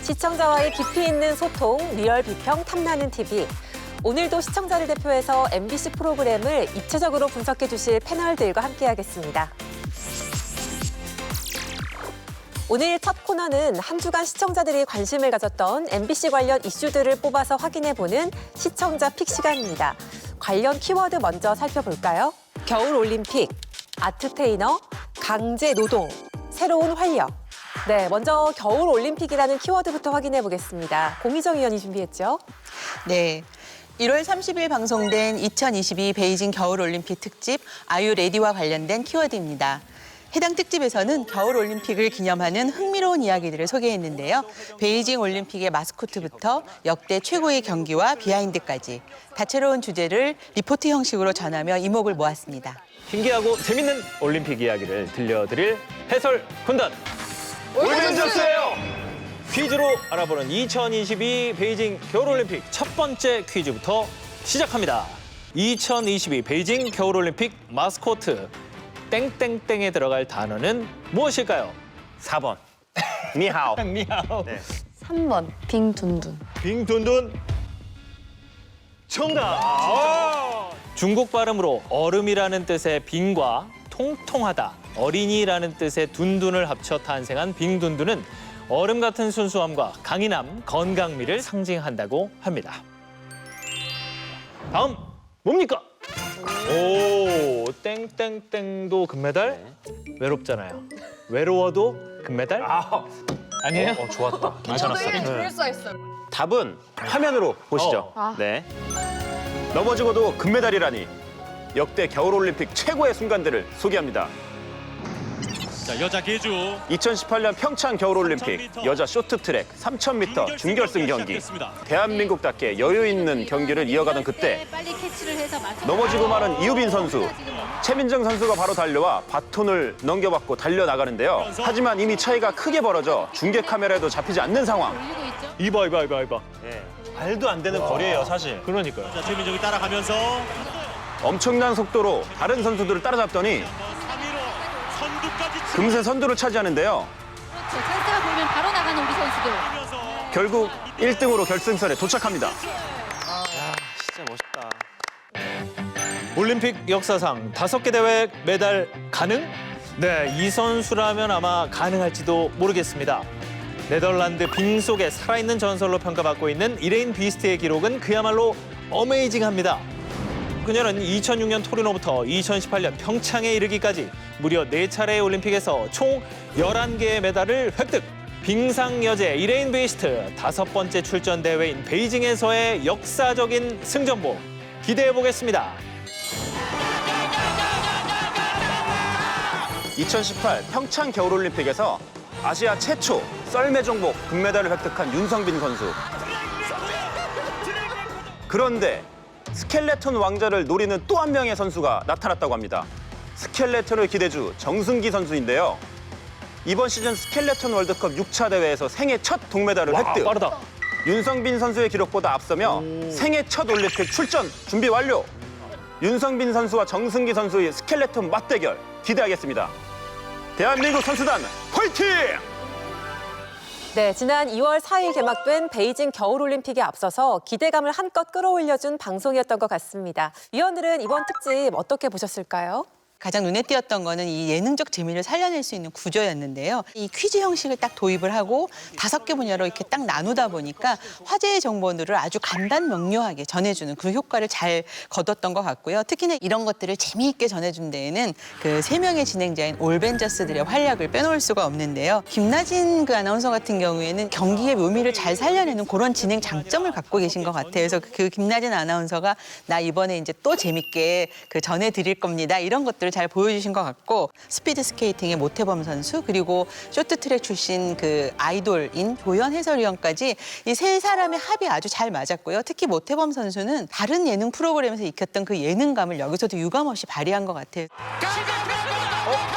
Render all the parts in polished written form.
시청자와의 깊이 있는 소통, 리얼 비평 탐나는 TV. 오늘도 시청자를 대표해서 MBC 프로그램을 입체적으로 분석해 주실 패널들과 함께하겠습니다. 오늘 첫 코너는 한 주간 시청자들이 관심을 가졌던 MBC 관련 이슈들을 뽑아서 확인해보는 시청자 픽 시간입니다. 관련 키워드 먼저 살펴볼까요? 겨울올림픽, 아트테이너, 강제노동, 새로운 활력. 네, 먼저 겨울올림픽이라는 키워드부터 확인해보겠습니다. 공희정 위원이 준비했죠? 네. 1월 30일 방송된 2022 베이징 겨울올림픽 특집 아유 레디와 관련된 키워드입니다. 해당 특집에서는 겨울올림픽을 기념하는 흥미로운 이야기들을 소개했는데요. 베이징 올림픽의 마스코트부터 역대 최고의 경기와 비하인드까지 다채로운 주제를 리포트 형식으로 전하며 이목을 모았습니다. 신기하고 재밌는 올림픽 이야기를 들려드릴 해설 군단 올벤져스예요. 퀴즈로 알아보는 2022 베이징 겨울올림픽 첫 번째 퀴즈부터 시작합니다. 2022 베이징 겨울올림픽 마스코트 땡땡땡에 들어갈 단어는 무엇일까요? 4번. 니하오. 미하오. 네. 3번 빙둔둔. 빙둔둔 정답. 중국 발음으로 얼음이라는 뜻의 빙과 통통하다, 어린이라는 뜻의 둔둔을 합쳐 탄생한 빙둔둔은 얼음 같은 순수함과 강인함, 건강미를 상징한다고 합니다. 다음 뭡니까? 오, 땡땡땡도 금메달? 외롭잖아요. 외로워도 금메달? 아니에요? 좋았다. 괜찮았어. 불사했어요. 답은 화면으로 보시죠. 네. 넘어지고도 금메달이라니. 역대 겨울올림픽 최고의 순간들을 소개합니다. 자, 여자 계주 2018년 평창 겨울올림픽 여자 쇼트트랙 3000m 준결승 경기. 대한민국답게 여유 있는 경기를 이어가던 그때 넘어지고 마는 이유빈 선수. 최민정 선수가 바로 달려와 바톤을 넘겨받고 달려나가는데요. 하지만 이미 차이가 크게 벌어져 중계 카메라에도 잡히지 않는 상황. 이봐. 네. 말도 안 되는 거리예요, 사실. 그러니까요. 자, 최민정이 따라가면서 엄청난 속도로 다른 선수들을 따라잡더니 3위로 선두까지 금세 선두를 차지하는데요. 그렇죠. 찬스가 보이면 바로 나가는 우리 선수들. 치면서 결국 1등으로 결승선에 도착합니다. 진짜 멋있다. 올림픽 역사상 5개 대회 메달 가능? 네, 이 선수라면 아마 가능할지도 모르겠습니다. 네덜란드 빙속의 살아있는 전설로 평가받고 있는 이레인 비스트의 기록은 그야말로 어메이징합니다. 그녀는 2006년 토리노부터 2018년 평창에 이르기까지 무려 4차례의 올림픽에서 총 11개의 메달을 획득! 빙상 여제 이레인 비스트 5번째 출전 대회인 베이징에서의 역사적인 승전보 기대해보겠습니다. 2018 평창 겨울올림픽에서 아시아 최초 썰매 종목 금메달을 획득한 윤성빈 선수. 그런데 스켈레톤 왕자를 노리는 또 한 명의 선수가 나타났다고 합니다. 스켈레톤의 기대주 정승기 선수인데요. 이번 시즌 스켈레톤 월드컵 6차 대회에서 생애 첫 동메달을 획득. 빠르다. 윤성빈 선수의 기록보다 앞서며 생애 첫 올림픽 출전 준비 완료. 윤성빈 선수와 정승기 선수의 스켈레톤 맞대결 기대하겠습니다. 대한민국 선수단 화이팅! 네, 지난 2월 4일 개막된 베이징 겨울올림픽에 앞서서 기대감을 한껏 끌어올려준 방송이었던 것 같습니다. 위원들은 이번 특집 어떻게 보셨을까요? 가장 눈에 띄었던 거는 이 예능적 재미를 살려낼 수 있는 구조였는데요. 이 퀴즈 형식을 딱 도입을 하고 5개 분야로 이렇게 딱 나누다 보니까 화제의 정보들을 아주 간단 명료하게 전해주는 그 효과를 잘 거뒀던 것 같고요. 특히나 이런 것들을 재미있게 전해준 데에는 그 3명의 진행자인 올벤져스들의 활약을 빼놓을 수가 없는데요. 김나진 그 아나운서 같은 경우에는 경기의 묘미를 잘 살려내는 그런 진행 장점을 갖고 계신 것 같아요. 그래서 그 김나진 아나운서가 나 이번에 이제 또 재밌게 그 전해드릴 겁니다. 이런 것들을 잘 보여주신 것 같고 스피드 스케이팅의 모태범 선수 그리고 쇼트트랙 출신 그 아이돌인 조연 해설위원까지 이 세 사람의 합이 아주 잘 맞았고요. 특히 모태범 선수는 다른 예능 프로그램에서 익혔던 그 예능감을 여기서도 유감없이 발휘한 것 같아요.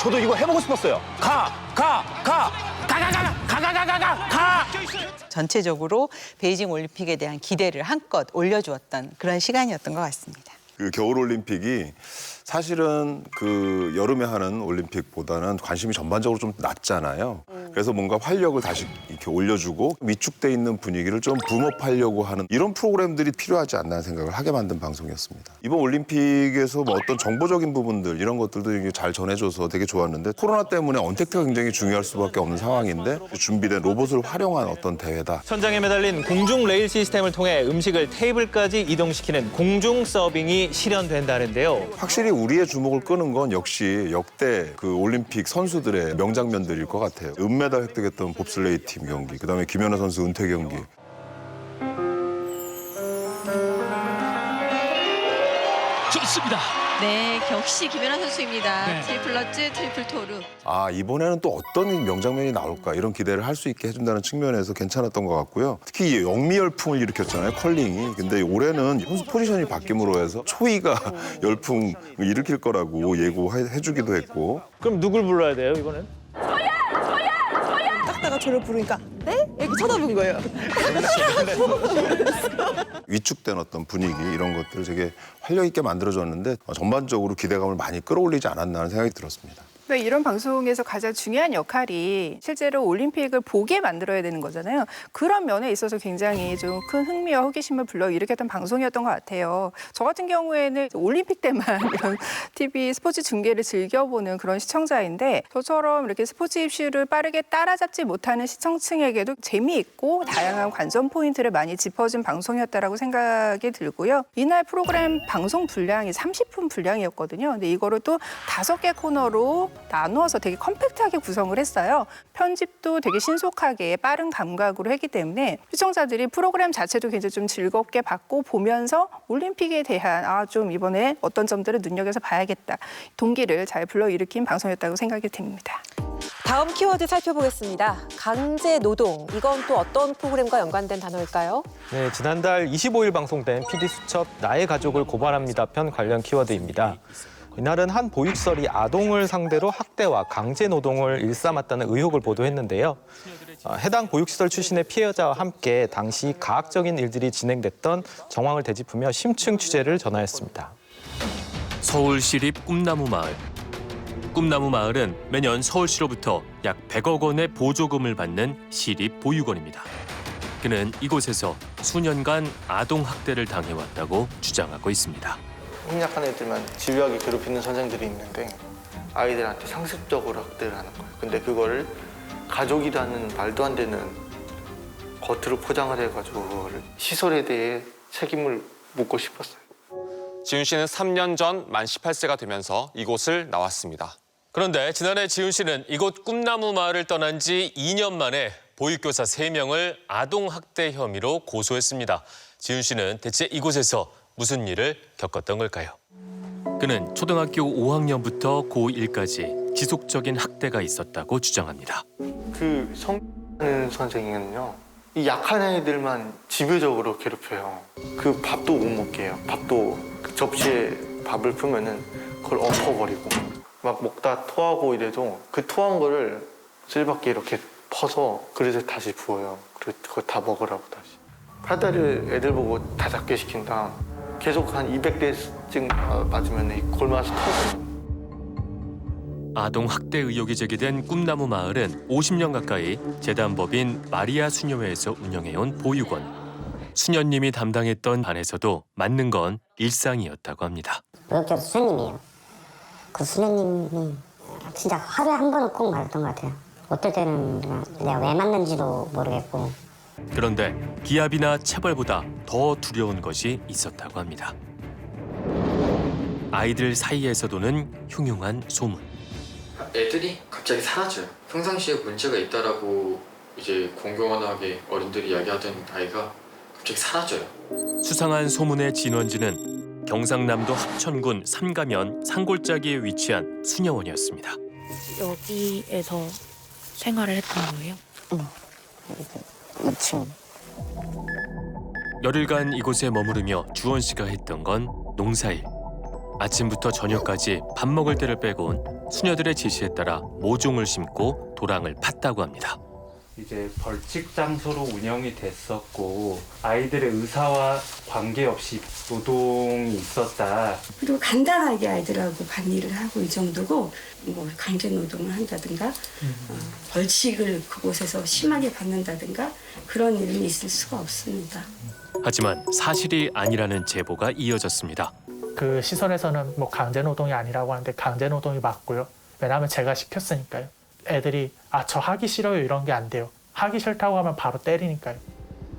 저도 이거 해보고 싶었어요. 가! 전체적으로 베이징 올림픽에 대한 기대를 한껏 올려주었던 그런 시간이었던 것 같습니다. 그 겨울올림픽이 사실은 그 여름에 하는 올림픽보다는 관심이 전반적으로 좀 낮잖아요. 그래서 뭔가 활력을 다시 이렇게 올려주고 위축돼 있는 분위기를 좀 붐업하려고 하는 이런 프로그램들이 필요하지 않나 생각을 하게 만든 방송이었습니다. 이번 올림픽에서 뭐 어떤 정보적인 부분들 이런 것들도 이게 잘 전해줘서 되게 좋았는데 코로나 때문에 언택트가 굉장히 중요할 수밖에 없는 상황인데 준비된 로봇을 활용한 어떤 대회다. 천장에 매달린 공중 레일 시스템을 통해 음식을 테이블까지 이동시키는 공중 서빙이 실현된다는데요. 확실히 우리의 주목을 끄는 건 역시 역대 그 올림픽 선수들의 명장면들일 것 같아요. 은메달 획득했던 봅슬레이 팀 경기, 그다음에 김연아 선수 은퇴 경기. 좋습니다. 네, 역시 김연아 선수입니다. 네. 트리플 러츠, 트리플 토르. 아, 이번에는 또 어떤 명장면이 나올까 이런 기대를 할 수 있게 해준다는 측면에서 괜찮았던 것 같고요. 특히 이 영미 열풍을 일으켰잖아요, 컬링이. 근데 올해는 선수 포지션이 바뀜으로 해서 초이가 열풍을 일으킬 거라고 예고해주기도 했고. 그럼 누굴 불러야 돼요, 이번엔? 딱다가 저를 부르니까 네? 이렇게 쳐다본 거예요. 위축된 어떤 분위기 이런 것들을 되게 활력 있게 만들어줬는데 전반적으로 기대감을 많이 끌어올리지 않았나 하는 생각이 들었습니다. 네, 이런 방송에서 가장 중요한 역할이 실제로 올림픽을 보게 만들어야 되는 거잖아요. 그런 면에 있어서 굉장히 좀 큰 흥미와 호기심을 불러일으켰던 방송이었던 것 같아요. 저 같은 경우에는 올림픽 때만 이런 TV 스포츠 중계를 즐겨보는 그런 시청자인데 저처럼 이렇게 스포츠 이슈를 빠르게 따라잡지 못하는 시청층에게도 재미있고 다양한 관전 포인트를 많이 짚어준 방송이었다라고 생각이 들고요. 이날 프로그램 방송 분량이 30분 분량이었거든요. 근데 이거를 또 5개 코너로 나누어서 되게 컴팩트하게 구성을 했어요. 편집도 되게 신속하게 빠른 감각으로 했기 때문에 시청자들이 프로그램 자체도 굉장히 좀 즐겁게 봤고 보면서 올림픽에 대한 좀 이번에 어떤 점들을 눈여겨서 봐야겠다. 동기를 잘 불러일으킨 방송이었다고 생각이 듭니다. 다음 키워드 살펴보겠습니다. 강제 노동. 이건 또 어떤 프로그램과 연관된 단어일까요? 네, 지난달 25일 방송된 PD수첩 나의 가족을 고발합니다 편 관련 키워드입니다. 이날은 한 보육설이 아동을 상대로 학대와 강제 노동을 일삼았다는 의혹을 보도했는데요. 해당 보육시설 출신의 피해자와 함께 당시 가학적인 일들이 진행됐던 정황을 되짚으며 심층 취재를 전하였습니다. 서울시립 꿈나무 마을. 꿈나무 마을은 매년 서울시로부터 약 100억 원의 보조금을 받는 시립 보육원입니다. 그는 이곳에서 수년간 아동 학대를 당해왔다고 주장하고 있습니다. 협력한 애들만 집요하게 괴롭히는 선생들이 있는데 아이들한테 상습적으로 학대를 하는 거예요. 근데 그거를 가족이라는 말도 안 되는 겉으로 포장을 해가지고 시설에 대해 책임을 묻고 싶었어요. 지훈 씨는 3년 전 만 18세가 되면서 이곳을 나왔습니다. 그런데 지난해 지훈 씨는 이곳 꿈나무 마을을 떠난 지 2년 만에 보육교사 3명을 아동학대 혐의로 고소했습니다. 지훈 씨는 대체 이곳에서 무슨 일을 겪었던 걸까요? 그는 초등학교 5학년부터 고1까지 지속적인 학대가 있었다고 주장합니다. 그 성하는 선생님은요, 이 약한 애들만 집요적으로 괴롭혀요. 그 밥도 못 먹게 해요. 밥도 그 접시에 밥을 풀면은 그걸 엎어버리고 막 먹다 토하고 이래도 그 토한 거를 쓸밖에 이렇게 퍼서 그릇에 다시 부어요. 그리고 그거 다 먹으라고 다시. 팔다리를 애들 보고 다 잡게 시킨다. 계속 한 200대쯤 맞으면 이 골마서 터져요. 아동 학대 의혹이 제기된 꿈나무 마을은 50년 가까이 재단법인 마리아 수녀회에서 운영해온 보육원. 수녀님이 담당했던 반에서도 맞는 건 일상이었다고 합니다. 보육교사 수녀님이에요. 그 수녀님이 진짜 하루에 한 번은 꼭 맞았던 것 같아요. 어떨 때는 내가 왜 맞는지도 모르겠고. 그런데 기합이나 체벌보다 더 두려운 것이 있었다고 합니다. 아이들 사이에서 도는 흉흉한 소문. 애들이 갑자기 사라져요. 평상시에 문제가 있다라고 이제 공공연하게 어른들이 이야기하던 아이가 갑자기 사라져요. 수상한 소문의 진원지는 경상남도 합천군 삼가면 산골짜기에 위치한 수녀원이었습니다. 여기에서 생활을 했던 거예요? 응. 2층. 열흘간 이곳에 머무르며 주원 씨가 했던 건 농사일. 아침부터 저녁까지 밥 먹을 때를 빼곤 수녀들의 지시에 따라 모종을 심고 도랑을 팠다고 합니다. 이제 벌칙 장소로 운영이 됐었고 아이들의 의사와 관계없이 노동이 있었다. 그리고 간단하게 아이들하고 관리를 하고 이 정도고 뭐 강제 노동을 한다든가 벌칙을 그곳에서 심하게 받는다든가 그런 일은 있을 수가 없습니다. 하지만 사실이 아니라는 제보가 이어졌습니다. 그 시설에서는 뭐 강제 노동이 아니라고 하는데 강제 노동이 맞고요. 왜냐하면 제가 시켰으니까요. 애들이 저 하기 싫어요 이런 게 안 돼요. 하기 싫다고 하면 바로 때리니까요.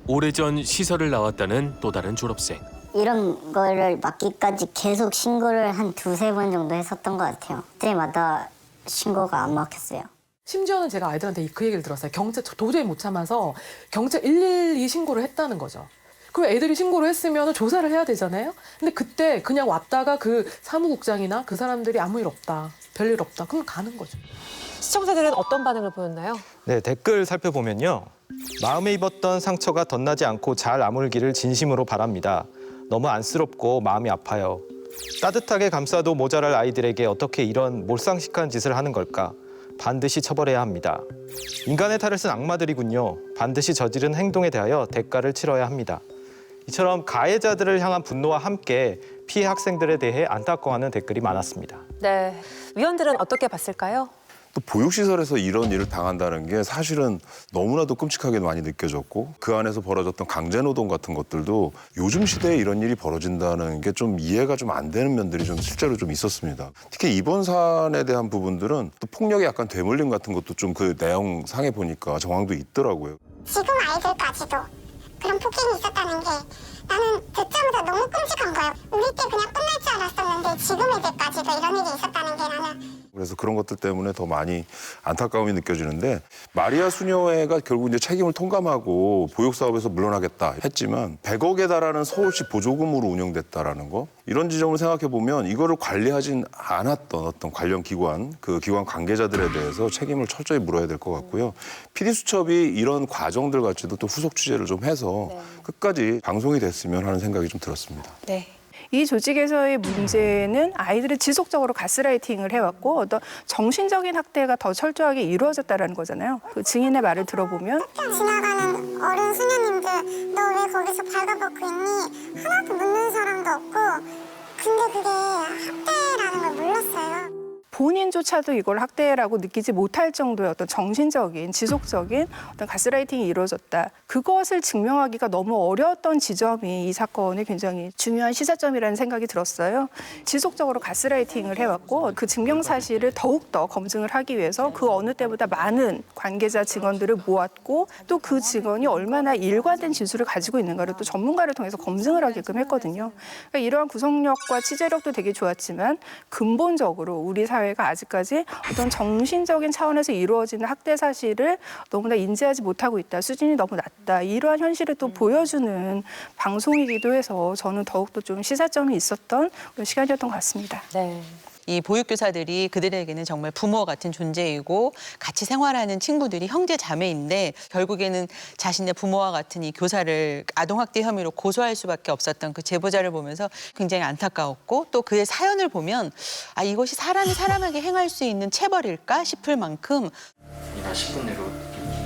오래전 시설을 나왔다는 또 다른 졸업생. 이런 거를 막기까지 계속 신고를 한 2-3번 정도 했었던 것 같아요. 그때마다 신고가 안 막혔어요. 심지어는 제가 아이들한테 그 얘기를 들었어요. 경찰 도저히 못 참아서 경찰 112 신고를 했다는 거죠. 그럼 애들이 신고를 했으면 조사를 해야 되잖아요. 근데 그때 그냥 왔다가 그 사무국장이나 그 사람들이 아무 일 없다, 별일 없다, 그럼 가는 거죠. 시청자들은 어떤 반응을 보였나요? 네, 댓글 살펴보면요. 마음에 입었던 상처가 덧나지 않고 잘 아물기를 진심으로 바랍니다. 너무 안쓰럽고 마음이 아파요. 따뜻하게 감싸도 모자랄 아이들에게 어떻게 이런 몰상식한 짓을 하는 걸까? 반드시 처벌해야 합니다. 인간의 탈을 쓴 악마들이군요. 반드시 저지른 행동에 대하여 대가를 치러야 합니다. 이처럼 가해자들을 향한 분노와 함께 피해 학생들에 대해 안타까워하는 댓글이 많았습니다. 네, 위원들은 어떻게 봤을까요? 또 보육시설에서 이런 일을 당한다는 게 사실은 너무나도 끔찍하게 많이 느껴졌고 그 안에서 벌어졌던 강제노동 같은 것들도 요즘 시대에 이런 일이 벌어진다는 게 좀 이해가 좀 안 되는 면들이 좀 실제로 좀 있었습니다. 특히 이번 사안에 대한 부분들은 또 폭력에 약간 되물림 같은 것도 좀 그 내용상에 보니까 정황도 있더라고요. 지금 아이들까지도 그런 폭행이 있었다는 게 나는 듣자마자 너무 끔찍한 거예요. 우리 때 그냥 끝날 줄 알았었는데 지금 애들까지도 이런 일이 있었다는 게 나는. 그래서 그런 것들 때문에 더 많이 안타까움이 느껴지는데 마리아 수녀회가 결국 이제 책임을 통감하고 보육 사업에서 물러나겠다 했지만 100억에 달하는 서울시 보조금으로 운영됐다라는 거 이런 지점을 생각해 보면 이거를 관리하진 않았던 어떤 관련 기관 그 기관 관계자들에 대해서 책임을 철저히 물어야 될 것 같고요. PD 수첩이 이런 과정들 같이도 또 후속 취재를 좀 해서 끝까지 방송이 됐으면 하는 생각이 좀 들었습니다. 네. 이 조직에서의 문제는 아이들을 지속적으로 가스라이팅을 해왔고 어떤 정신적인 학대가 더 철저하게 이루어졌다는 거잖아요. 그 증인의 말을 들어보면 지나가는 어른 수녀님들 너 왜 거기서 발가벗고 있니? 하나도 묻는 사람도 없고 근데 그게 학대라는 걸 몰랐어요. 본인조차도 이걸 학대라고 느끼지 못할 정도의 어떤 정신적인, 지속적인 어떤 가스라이팅이 이루어졌다. 그것을 증명하기가 너무 어려웠던 지점이 이 사건의 굉장히 중요한 시사점이라는 생각이 들었어요. 지속적으로 가스라이팅을 해왔고 그 증명 사실을 더욱더 검증을 하기 위해서 그 어느 때보다 많은 관계자 증언들을 모았고 또 그 증언이 얼마나 일관된 진술을 가지고 있는가를 또 전문가를 통해서 검증을 하게끔 했거든요. 그러니까 이러한 구속력과 취재력도 되게 좋았지만 근본적으로 우리 사회가 아직까지 어떤 정신적인 차원에서 이루어지는 학대 사실을 너무나 인지하지 못하고 있다. 수준이 너무 낮다. 이러한 현실을 또 보여주는 방송이기도 해서 저는 더욱더 좀 시사점이 있었던 그런 시간이었던 것 같습니다. 네. 이 보육교사들이 그들에게는 정말 부모 같은 존재이고 같이 생활하는 친구들이 형제 자매인데 결국에는 자신의 부모와 같은 이 교사를 아동학대 혐의로 고소할 수밖에 없었던 그 제보자를 보면서 굉장히 안타까웠고 또 그의 사연을 보면 이것이 사람이 사람에게 행할 수 있는 체벌일까 싶을 만큼 이날 10분 내로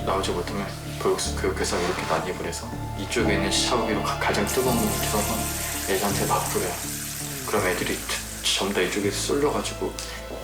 나오지 못하면 교육교사가 이렇게 난입을 해서 이쪽에는 샤워기로 가장 뜨거운 물을 틀어서 애들한테 막 뿌려요. 그럼 애들이 전부 다 이쪽에 쏠려가지고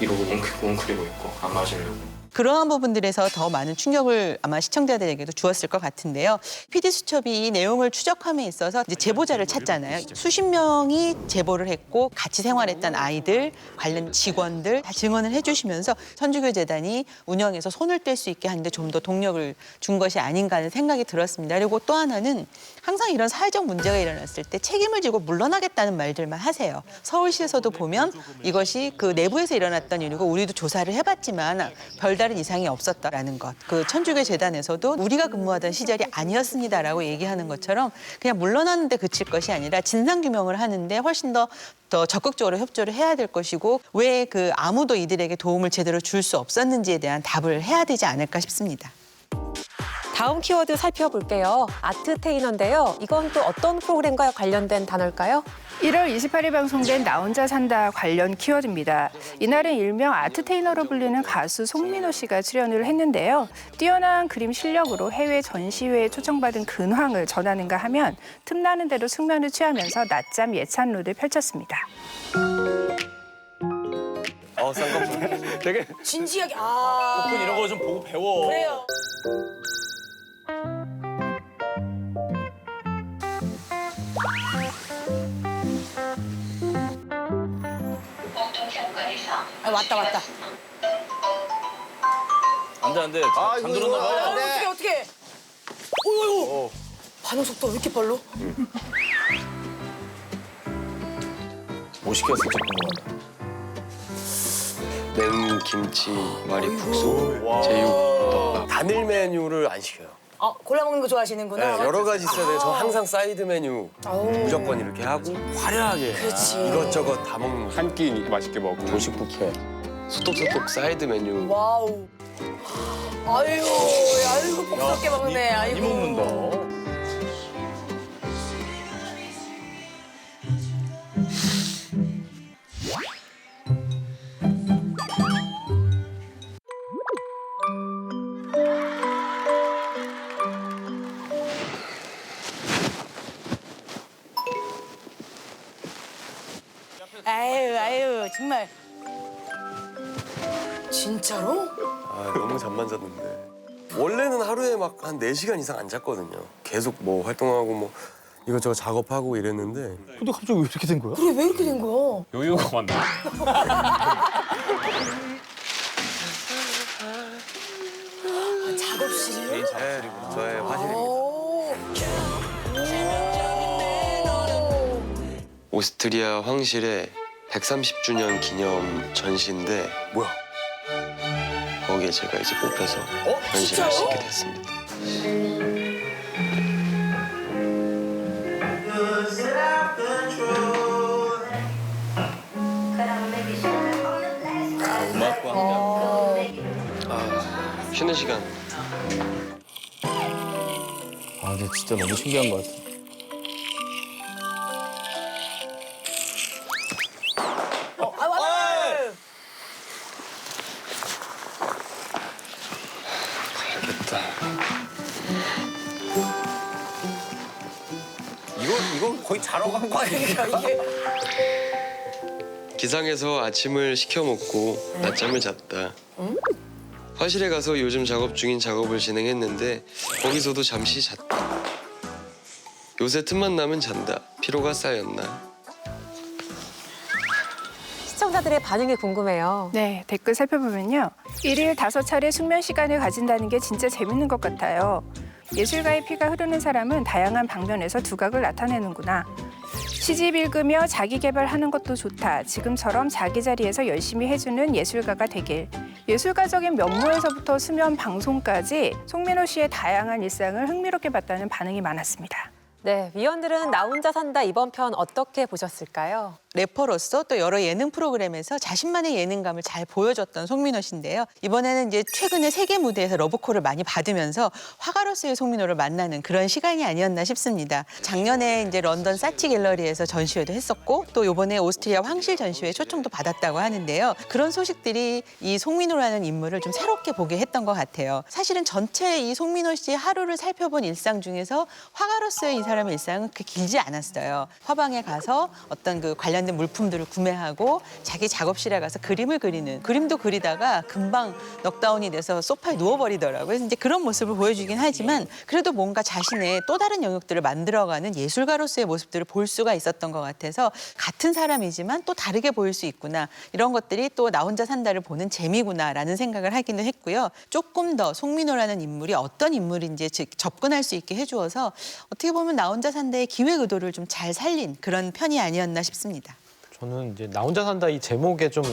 이러고 웅크리고 있고 안 맞으려고. 그러한 부분들에서 더 많은 충격을 아마 시청자들에게도 주었을 것 같은데요. PD 수첩이 이 내용을 추적함에 있어서 이제 제보자를 찾잖아요. 수십 명이 제보를 했고 같이 생활했던 아이들, 관련 직원들 다 증언을 해주시면서 천주교재단이 운영에서 손을 뗄 수 있게 하는데 좀 더 동력을 준 것이 아닌가 하는 생각이 들었습니다. 그리고 또 하나는 항상 이런 사회적 문제가 일어났을 때 책임을 지고 물러나겠다는 말들만 하세요. 서울시에서도 보면 이것이 그 내부에서 일어났던 일이고 우리도 조사를 해봤지만 별다른 이상이 없었다라는 것. 그 천주교 재단에서도 우리가 근무하던 시절이 아니었습니다라고 얘기하는 것처럼 그냥 물러나는데 그칠 것이 아니라 진상규명을 하는데 훨씬 더 적극적으로 협조를 해야 될 것이고 왜 그 아무도 이들에게 도움을 제대로 줄 수 없었는지에 대한 답을 해야 되지 않을까 싶습니다. 다음 키워드 살펴볼게요. 아트테이너인데요. 이건 또 어떤 프로그램과 관련된 단어일까요? 1월 28일 방송된 나 혼자 산다 관련 키워드입니다. 이날은 일명 아트테이너로 불리는 가수 송민호 씨가 출연을 했는데요. 뛰어난 그림 실력으로 해외 전시회에 초청받은 근황을 전하는가 하면 틈나는 대로 숙면을 취하면서 낮잠 예찬론을 펼쳤습니다. 쌍꺼풀. 되게 진지하게 복근 이런 거 좀 보고 배워. 그래요. 왔다. 안 돼. 안 들었나 봐. 어떻게? 오유. 반응 속도 왜 이렇게 빨라? 뭐 시켰을지 궁금하다. 냉 김치 마리국수 제육덮밥. 단일 메뉴를 안 시켜요. 골라 먹는 거 좋아하시는구나. 네, 여러 가지 있어야 돼요. 저 항상 사이드 메뉴 무조건 이렇게 하고 화려하게 그렇지. 이것저것 다 먹는 거. 한 끼 맛있게 먹고 조식 뷔페. 소떡소떡 사이드 메뉴. 와우. 아이고 복스럽게 먹네. 아이고. 이 먹는다. 아유 정말. 진짜로? 너무 잠만 잤는데. 원래는 하루에 막 한 4시간 이상 안 잤거든요. 계속 뭐 활동하고 뭐 이것저것 작업하고 이랬는데. 근데 갑자기 왜 이렇게 된 거야? 그래 왜 이렇게 된 거야? 요요가 왔나? 작업실이요? 네, 저의 화실입니다. 오스트리아 황실의 130주년 기념 전시인데 뭐야? 거기에 제가 이제 뽑혀서 전시를 할 수 있게 됐습니다. 쉬는 시간. 근데 진짜 너무 신기한 것 같아. 이거 거의 자러 간 거 아니야? 기상해서 아침을 시켜 먹고 낮잠을 잤다. 화실에 가서 요즘 작업 중인 작업을 진행했는데 거기서도 잠시 잤다. 요새 틈만 나면 잔다. 피로가 쌓였나? 시청자들의 반응이 궁금해요. 네, 댓글 살펴보면요. 1일 5차례 숙면 시간을 가진다는 게 진짜 재밌는 것 같아요. 예술가의 피가 흐르는 사람은 다양한 방면에서 두각을 나타내는구나. 시집 읽으며 자기 개발하는 것도 좋다. 지금처럼 자기 자리에서 열심히 해주는 예술가가 되길. 예술가적인 면모에서부터 수면 방송까지 송민호 씨의 다양한 일상을 흥미롭게 봤다는 반응이 많았습니다. 네, 위원들은 나 혼자 산다 이번 편 어떻게 보셨을까요? 래퍼로서 또 여러 예능 프로그램에서 자신만의 예능감을 잘 보여줬던 송민호 씨인데요. 이번에는 이제 최근에 세계 무대에서 러브콜을 많이 받으면서 화가로서의 송민호를 만나는 그런 시간이 아니었나 싶습니다. 작년에 이제 런던 사치 갤러리에서 전시회도 했었고 또 이번에 오스트리아 황실 전시회에 초청도 받았다고 하는데요. 그런 소식들이 이 송민호라는 인물을 좀 새롭게 보게 했던 것 같아요. 사실은 전체 이 송민호 씨의 하루를 살펴본 일상 중에서 화가로서의 이 사람의 일상은 그렇게 길지 않았어요. 화방에 가서 어떤 그 관련된 물품들을 구매하고 자기 작업실에 가서 그림을 그리는, 그림도 그리다가 금방 넉다운이 돼서 소파에 누워버리더라고요. 그래서 이제 그런 모습을 보여주긴 하지만 그래도 뭔가 자신의 또 다른 영역들을 만들어가는 예술가로서의 모습들을 볼 수가 있었던 것 같아서 같은 사람이지만 또 다르게 보일 수 있구나. 이런 것들이 또 나 혼자 산다를 보는 재미구나라는 생각을 하기는 했고요. 조금 더 송민호라는 인물이 어떤 인물인지 접근할 수 있게 해주어서 어떻게 보면 나 혼자 산다의 기획 의도를 좀 잘 살린 그런 편이 아니었나 싶습니다. 저는 이제 나 혼자 산다 이 제목에 좀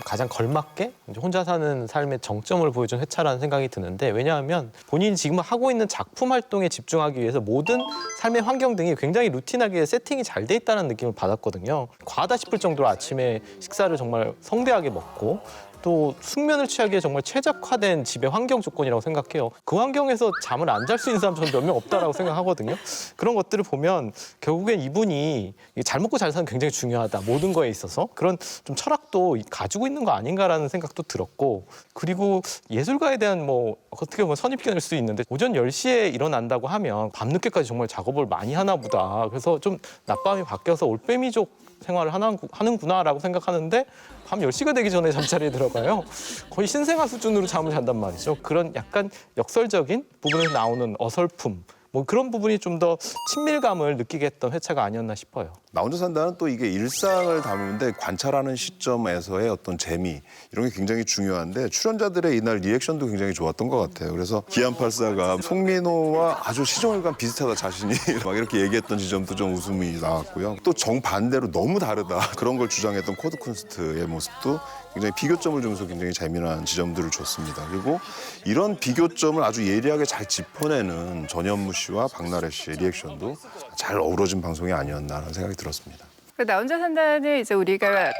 가장 걸맞게 이제 혼자 사는 삶의 정점을 보여준 회차라는 생각이 드는데, 왜냐하면 본인이 지금 하고 있는 작품 활동에 집중하기 위해서 모든 삶의 환경 등이 굉장히 루틴하게 세팅이 잘 돼 있다는 느낌을 받았거든요. 과하다 싶을 정도로 아침에 식사를 정말 성대하게 먹고 또 숙면을 취하기에 정말 최적화된 집의 환경 조건이라고 생각해요. 그 환경에서 잠을 안 잘 수 있는 사람 저는 몇 명 없다라고 생각하거든요. 그런 것들을 보면 결국엔 이분이 잘 먹고 잘 사는 게 굉장히 중요하다. 모든 거에 있어서. 그런 좀 철학도 가지고 있는 거 아닌가라는 생각도 들었고, 그리고 예술가에 대한 뭐 어떻게 보면 선입견일 수 있는데 오전 10시에 일어난다고 하면 밤늦게까지 정말 작업을 많이 하나 보다. 그래서 좀 낮밤이 바뀌어서 올빼미족 생활을 하는구나라고 생각하는데 밤 10시가 되기 전에 잠자리에 들어가요. 거의 신생아 수준으로 잠을 잔단 말이죠. 그런 약간 역설적인 부분에서 나오는 어설픔, 뭐 그런 부분이 좀 더 친밀감을 느끼게 했던 회차가 아니었나 싶어요. 나 혼자 산다는 또 이게 일상을 담는데 관찰하는 시점에서의 어떤 재미 이런 게 굉장히 중요한데 출연자들의 이날 리액션도 굉장히 좋았던 것 같아요. 그래서 기안84가 송민호와 아주 시종일관 비슷하다 자신이 막 이렇게 얘기했던 지점도 좀 웃음이 나왔고요. 또 정반대로 너무 다르다 그런 걸 주장했던 코드쿤스트의 모습도 굉장히 비교점을 주면서 굉장히 재미난 지점들을 줬습니다. 그리고 이런 비교점을 아주 예리하게 잘 짚어내는 전현무 씨와 박나래 씨의 리액션도 잘 어우러진 방송이 아니었나라는 생각이 들었습니다. 나 혼자 산다는 이제 우리가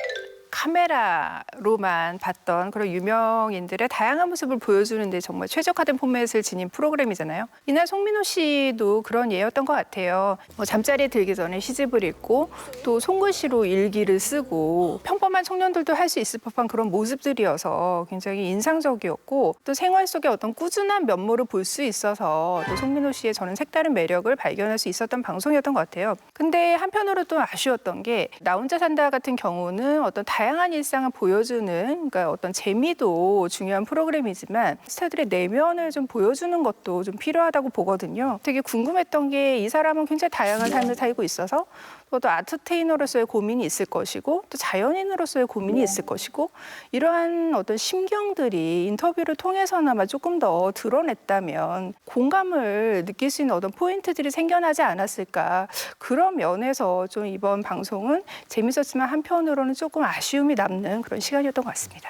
카메라로만 봤던 그런 유명인들의 다양한 모습을 보여주는데 정말 최적화된 포맷을 지닌 프로그램이잖아요. 이날 송민호 씨도 그런 예였던 것 같아요. 잠자리에 들기 전에 시집을 읽고 또 손글씨로 일기를 쓰고 평범한 청년들도 할 수 있을 법한 그런 모습들이어서 굉장히 인상적이었고 또 생활 속의 어떤 꾸준한 면모를 볼 수 있어서 또 송민호 씨의 저는 색다른 매력을 발견할 수 있었던 방송이었던 것 같아요. 근데 한편으로 또 아쉬웠던 게 나 혼자 산다 같은 경우는 어떤 다양한 일상을 보여주는 그러니까 어떤 재미도 중요한 프로그램이지만 스타들의 내면을 좀 보여주는 것도 좀 필요하다고 보거든요. 되게 궁금했던 게 이 사람은 굉장히 다양한 삶을 살고 있어서 또 아트테이너로서의 고민이 있을 것이고 또 자연인으로서의 고민이 있을 것이고 이러한 어떤 심경들이 인터뷰를 통해서나마 조금 더 드러냈다면 공감을 느낄 수 있는 어떤 포인트들이 생겨나지 않았을까. 그런 면에서 좀 이번 방송은 재밌었지만 한편으로는 조금 아쉬움이 남는 그런 시간이었던 것 같습니다.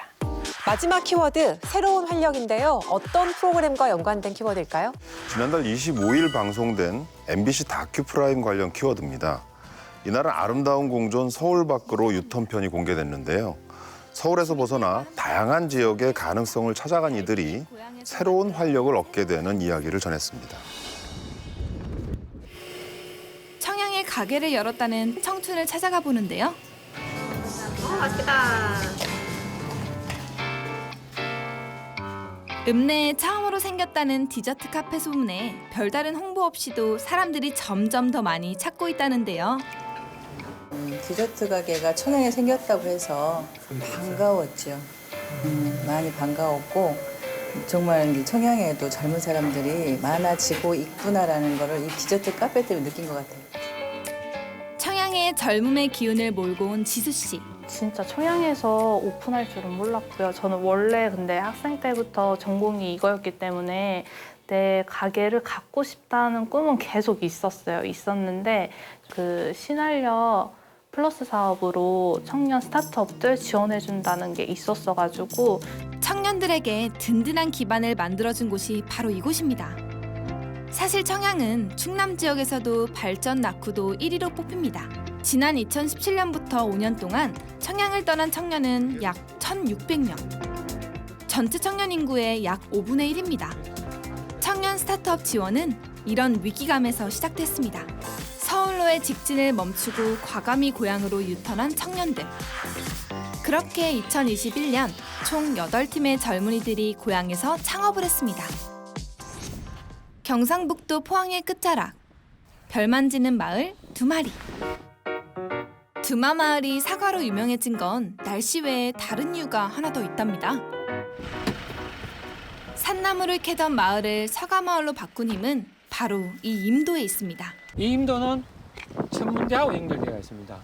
마지막 키워드, 새로운 활력인데요. 어떤 프로그램과 연관된 키워드일까요? 지난달 25일 방송된 MBC 다큐 프라임 관련 키워드입니다. 이날은 아름다운 공전 서울 밖으로 유턴편이 공개됐는데요. 서울에서 벗어나 다양한 지역의 가능성을 찾아간 이들이 새로운 활력을 얻게 되는 이야기를 전했습니다. 청양에 가게를 열었다는 청춘을 찾아가 보는데요. 맛있겠다. 읍내에 처음으로 생겼다는 디저트 카페 소문에 별다른 홍보 없이도 사람들이 점점 더 많이 찾고 있다는데요. 디저트 가게가 청양에 생겼다고 해서 반가웠죠. 많이 반가웠고 정말 청양에도 젊은 사람들이 많아지고 있구나라는 거를 이 디저트 카페 때문에 느낀 것 같아요. 청양의 젊음의 기운을 몰고 온 지수 씨. 진짜 청양에서 오픈할 줄은 몰랐고요. 저는 원래 근데 학생 때부터 전공이 이거였기 때문에 내 가게를 갖고 싶다는 꿈은 계속 있었는데 그 신한력 플러스 사업으로 청년 스타트업들 지원해준다는 게 있었어가지고 청년들에게 든든한 기반을 만들어준 곳이 바로 이곳입니다. 사실 청양은 충남 지역에서도 발전 낙후도 1위로 뽑힙니다. 지난 2017년부터 5년 동안 청양을 떠난 청년은 약 1,600명. 전체 청년 인구의 약 5분의 1입니다. 청년 스타트업 지원은 이런 위기감에서 시작됐습니다. 서울로의 직진을 멈추고 과감히 고향으로 유턴한 청년들. 그렇게 2021년 총 8팀의 젊은이들이 고향에서 창업을 했습니다. 경상북도 포항의 끝자락, 별만지는 마을 두마리. 두마마을이 사과로 유명해진 건 날씨 외에 다른 이유가 하나 더 있답니다. 산나무를 캐던 마을을 사과마을로 바꾼 힘은 바로 이 임도에 있습니다. 이 임도는 천문대하고 연결되어 있습니다.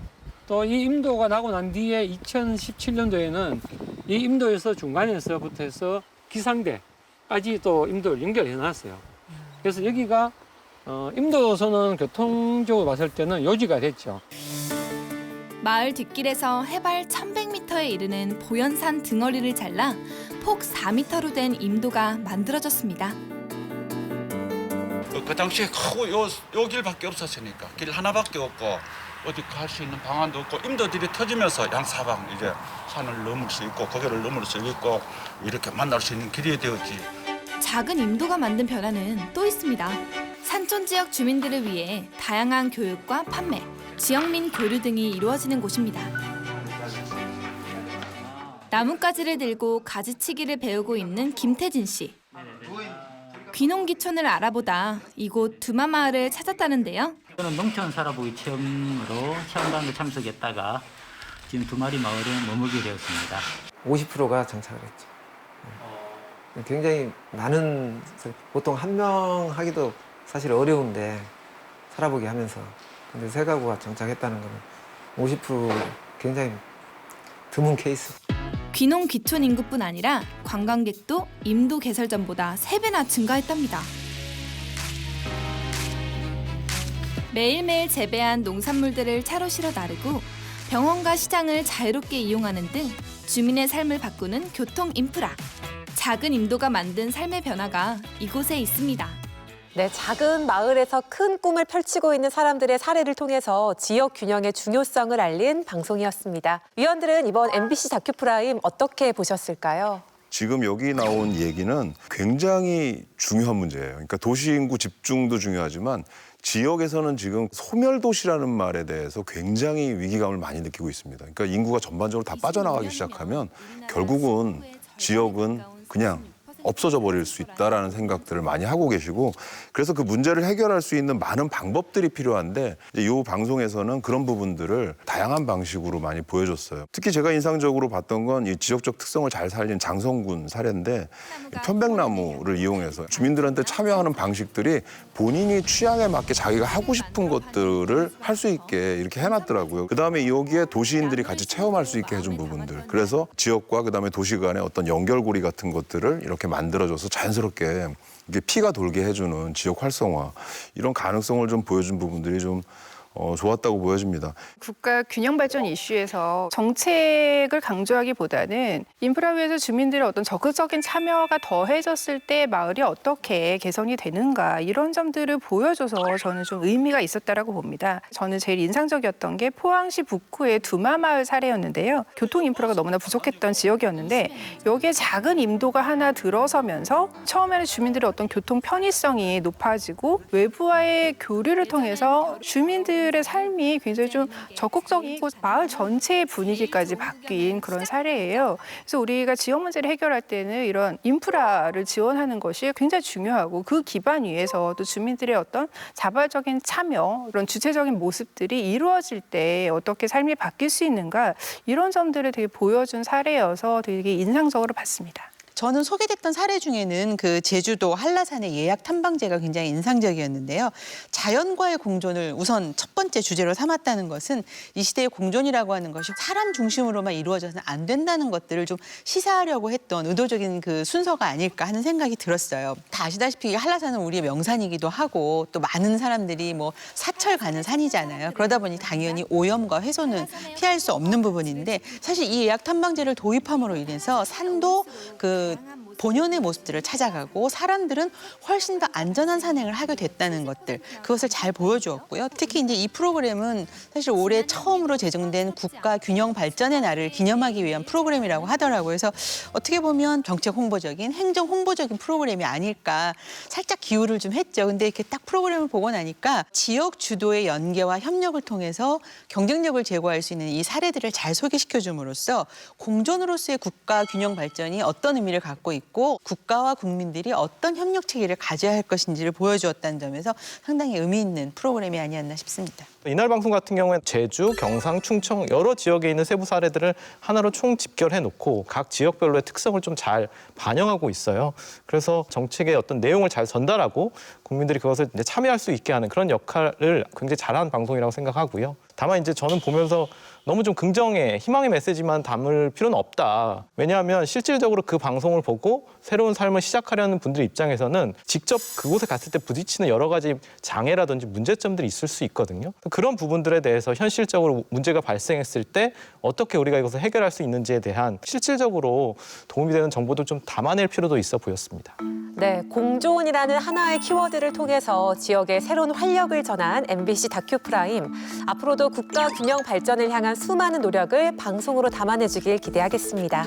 또 이 임도가 나고 난 뒤에 2017년도에는 이 임도에서 중간에서부터 해서 기상대까지 또 임도를 연결해 놨어요. 그래서 여기가 임도선은 교통적으로 봤을 때는 요지가 됐죠. 마을 뒷길에서 해발 1100m에 이르는 보현산 등어리를 잘라 폭 4m로 된 임도가 만들어졌습니다. 그 당시에 요 길밖에 없었으니까 길 하나밖에 없고 어디 갈 수 있는 방안도 없고 임도들이 터지면서 양사방 이제 산을 넘을 수 있고 고개를 넘을 수 있고 이렇게 만날 수 있는 길이 되었지. 작은 임도가 만든 변화는 또 있습니다. 산촌 지역 주민들을 위해 다양한 교육과 판매, 지역민 교류 등이 이루어지는 곳입니다. 나뭇가지를 들고 가지치기를 배우고 있는 김태진 씨. 귀농귀촌을 알아보다 이곳 두마마을을 찾았다는데요. 저는 농촌 살아보기 체험으로 체험단에 참석했다가 지금 두마리 마을에 머물게 되었습니다. 50%가 정착을 했죠. 굉장히 많은, 보통 한 명 하기도 사실 어려운데 살아보기 하면서 근데 세 가구가 정착했다는 거는 50% 굉장히 드문 케이스. 귀농귀촌 인구뿐 아니라 관광객도 임도 개설 전보다 3배나 증가했답니다. 매일매일 재배한 농산물들을 차로 실어 나르고 병원과 시장을 자유롭게 이용하는 등 주민의 삶을 바꾸는 교통 인프라. 작은 임도가 만든 삶의 변화가 이곳에 있습니다. 네, 작은 마을에서 큰 꿈을 펼치고 있는 사람들의 사례를 통해서 지역 균형의 중요성을 알린 방송이었습니다. 위원들은 이번 MBC 다큐 프라임 어떻게 보셨을까요? 지금 여기 나온 얘기는 굉장히 중요한 문제예요. 그러니까 도시 인구 집중도 중요하지만 지역에서는 지금 소멸도시라는 말에 대해서 굉장히 위기감을 많이 느끼고 있습니다. 그러니까 인구가 전반적으로 다 빠져나가기 시작하면 결국은 지역은 그냥 없어져 버릴 수 있다라는 생각들을 많이 하고 계시고 그래서 그 문제를 해결할 수 있는 많은 방법들이 필요한데 이제 이 방송에서는 그런 부분들을 다양한 방식으로 많이 보여줬어요. 특히 제가 인상적으로 봤던 건 이 지역적 특성을 잘 살린 장성군 사례인데 편백나무를 이용해서 주민들한테 참여하는 방식들이 본인이 취향에 맞게 자기가 하고 싶은 것들을 할 수 있게 이렇게 해놨더라고요. 그다음에 여기에 도시인들이 같이 체험할 수 있게 해준 부분들. 그래서 지역과 그다음에 도시 간의 어떤 연결고리 같은 것들을 이렇게 만들어줘서 자연스럽게 이게 피가 돌게 해주는 지역 활성화 이런 가능성을 좀 보여준 부분들이 좀 좋았다고 보여집니다. 국가 균형 발전 이슈에서 정책을 강조하기보다는 인프라 위에서 주민들의 어떤 적극적인 참여가 더해졌을 때 마을이 어떻게 개선이 되는가 이런 점들을 보여줘서 저는 좀 의미가 있었다라고 봅니다. 저는 제일 인상적이었던 게 포항시 북구의 두마마을 사례였는데요. 교통 인프라가 너무나 부족했던 지역이었는데 여기에 작은 임도가 하나 들어서면서 처음에는 주민들의 어떤 교통 편의성이 높아지고 외부와의 교류를 통해서 주민들의 삶이 굉장히 좀 적극적이고 마을 전체의 분위기까지 바뀐 그런 사례예요. 그래서 우리가 지역 문제를 해결할 때는 이런 인프라를 지원하는 것이 굉장히 중요하고 그 기반 위에서 또 주민들의 어떤 자발적인 참여, 이런 주체적인 모습들이 이루어질 때 어떻게 삶이 바뀔 수 있는가 이런 점들을 되게 보여준 사례여서 되게 인상적으로 봤습니다. 저는 소개됐던 사례 중에는 그 제주도 한라산의 예약 탐방제가 굉장히 인상적이었는데요. 자연과의 공존을 우선 첫 번째 주제로 삼았다는 것은 이 시대의 공존이라고 하는 것이 사람 중심으로만 이루어져서는 안 된다는 것들을 좀 시사하려고 했던 의도적인 그 순서가 아닐까 하는 생각이 들었어요. 다 아시다시피 한라산은 우리의 명산이기도 하고 또 많은 사람들이 뭐 사철 가는 산이잖아요. 그러다 보니 당연히 오염과 훼손은 피할 수 없는 부분인데 사실 이 예약 탐방제를 도입함으로 인해서 산도 그 본연의 모습들을 찾아가고 사람들은 훨씬 더 안전한 산행을 하게 됐다는 것들 그것을 잘 보여주었고요. 특히 이제 이 프로그램은 사실 올해 처음으로 제정된 국가 균형 발전의 날을 기념하기 위한 프로그램이라고 하더라고요. 그래서 어떻게 보면 정책 홍보적인 행정 홍보적인 프로그램이 아닐까 살짝 기우를 좀 했죠. 근데 이렇게 딱 프로그램을 보고 나니까 지역 주도의 연계와 협력을 통해서 경쟁력을 제고할 수 있는 이 사례들을 잘 소개시켜 줌으로써 공존으로서의 국가 균형 발전이 어떤 의미를 갖고 있고 국가와 국민들이 어떤 협력 체계를 가져야 할 것인지를 보여주었다는 점에서 상당히 의미 있는 프로그램이 아니었나 싶습니다. 이날 방송 같은 경우에는 제주, 경상, 충청 여러 지역에 있는 세부 사례들을 하나로 총 집결해놓고 각 지역별로의 특성을 좀 잘 반영하고 있어요. 그래서 정책의 어떤 내용을 잘 전달하고 국민들이 그것을 이제 참여할 수 있게 하는 그런 역할을 굉장히 잘하는 방송이라고 생각하고요. 다만 이제 저는 보면서 너무 좀 긍정의 희망의 메시지만 담을 필요는 없다. 왜냐하면 실질적으로 그 방송을 보고 새로운 삶을 시작하려는 분들 입장에서는 직접 그곳에 갔을 때 부딪히는 여러 가지 장애라든지 문제점들이 있을 수 있거든요. 그런 부분들에 대해서 현실적으로 문제가 발생했을 때 어떻게 우리가 이것을 해결할 수 있는지에 대한 실질적으로 도움이 되는 정보도 좀 담아낼 필요도 있어 보였습니다. 네, 공조원이라는 하나의 키워드를 통해서 지역에 새로운 활력을 전한 MBC 다큐 프라임. 앞으로도 국가 균형 발전을 향한 수많은 노력을 방송으로 담아내주길 기대하겠습니다.